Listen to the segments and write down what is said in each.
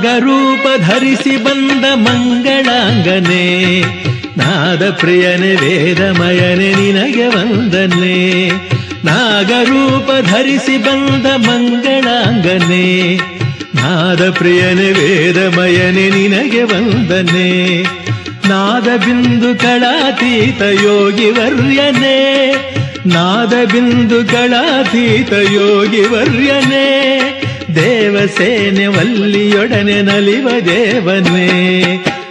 ನಾಗರೂಪ ಧರಿಸಿ ಬಂದ ಮಂಗಳಾಂಗನೆ, ನಾದ ಪ್ರಿಯನೆ ವೇದಮಯನೆ ನಿನಗೆ ವಂದನೆ. ನಾಗರೂಪ ಧರಿಸಿ ಬಂದ ಮಂಗಳಾಂಗನೆ, ನಾದ ಪ್ರಿಯನೆ ವೇದಮಯನೆ ನಿನಗೆ ವಂದನೆ. ನಾದ ಬಿಂದು ಕಳಾತೀತ ಯೋಗಿ ವರ್ಯನೆ, ನಾದ ಬಿಂದು ಕಳಾತೀತ ಯೋಗಿ ವರ್ಯನೆ. ದೇವಸೇನೆ ವಲ್ಲಿಯೊಡನೆ ನಲಿವ ದೇವನೇ,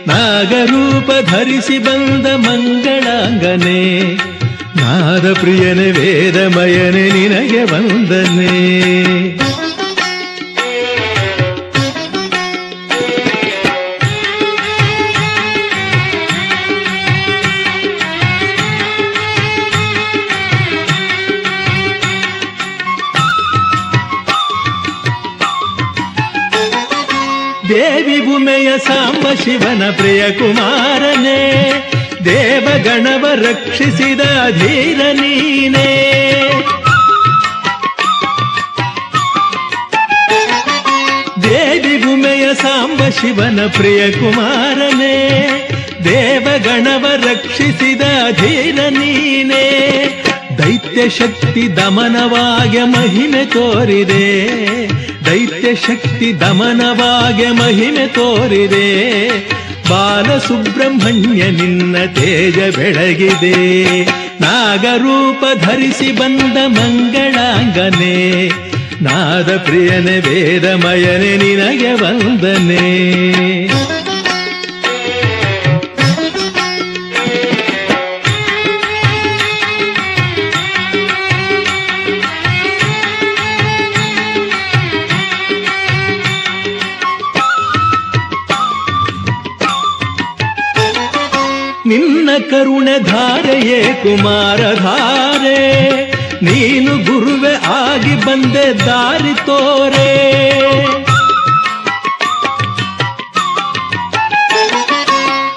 ನಾಗರೂಪ ಧರಿಸಿ ಬಂದ ಮಂಗಳಾಂಗನೆ, ನಾದ ಪ್ರಿಯನೆ ವೇದಮಯನೆ ನಿನಗೆ ವಂದನೆ. ದೇವಿ ಭೂಮೆಯ ಸಾಂಬ ಶಿವನ ಪ್ರಿಯ ಕುಮಾರನೇ, ದೇವಗಣವ ರಕ್ಷಿಸಿದ ಧೀರ ನೀನೇ. ದೇವಿ ಭೂಮೆಯ ಸಾಂಬ ಶಿವನ ಪ್ರಿಯ ಕುಮಾರನೇ, ದೇವಗಣವ ರಕ್ಷಿಸಿದ ಧೀರ ನೀನೇ. ದೈತ್ಯ ಶಕ್ತಿ ದಮನವಾಗಿ ಮಹಿಮೆ ತೋರಿದೆ, ದೈತ್ಯ ಶಕ್ತಿ ದಮನವಾಗಿ ಮಹಿಮೆ ತೋರಿದೆ. ಬಾಲಸುಬ್ರಹ್ಮಣ್ಯ ನಿನ್ನ ತೇಜ ಬೆಳಗಿದೆ, ನಾಗರೂಪ ಧರಿಸಿ ಬಂದ ಮಂಗಳಾಂಗನೆ, ನಾದ ಪ್ರಿಯನೆ ವೇದಮಯನೆ ನಿನಗೆ ವಂದನೆ. ನಿನ್ನ ಕರುಣೆ ಧಾರೆಯೇ ಕುಮಾರಧಾರೆ, ನೀನು ಗುರುವೆ ಆಗಿ ಬಂದೆ ದಾರಿ ತೋರೆ.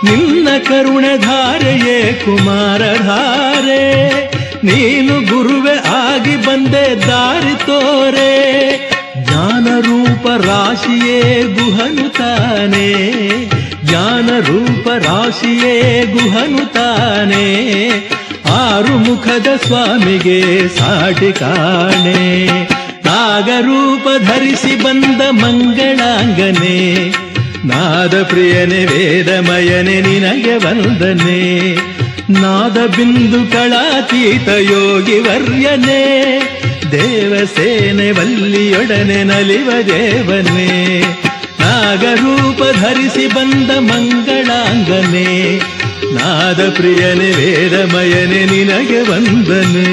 ನಿನ್ನ ಕರುಣೆ ಧಾರೆಯೇ ಕುಮಾರಧಾರೆ, ನೀನು ಗುರುವೆ ಆಗಿ ಬಂದೆ ದಾರಿ ತೋರೆ. ಜ್ಞಾನರೂಪ ರಾಶಿಯೇ ಗುಹನು ತಾನೇ, ಜ್ಞಾನರೂಪ ರಾಶಿಯೇ ಗುಹನು ತಾನೇ. ಆರು ಮುಖದ ಸ್ವಾಮಿಗೆ ಸಾಟಿ ಕಾಣೆ, ನಾಗರೂಪ ಧರಿಸಿ ಬಂದ ಮಂಗಳಾಂಗನೆ, ನಾದ ಪ್ರಿಯನೆ ವೇದಮಯನೆ ನಿನಗೆ ವಂದನೆ. ನಾದ ಬಿಂದು ಕಳಾತೀತ ಯೋಗಿ ವರ್ಯನೆ, ದೇವಸೇನೆ ವಲ್ಲಿಯೊಡನೆ ನಲಿವ ದೇವನೇ. ನಾಗರೂಪ ಧರಿಸಿ ಬಂದ ಮಂಗಳಾಂಗನೆ, ನಾದ ಪ್ರಿಯನೆ ವೇದಮಯನೆ ನಿನಗೆ ವಂದನೆ.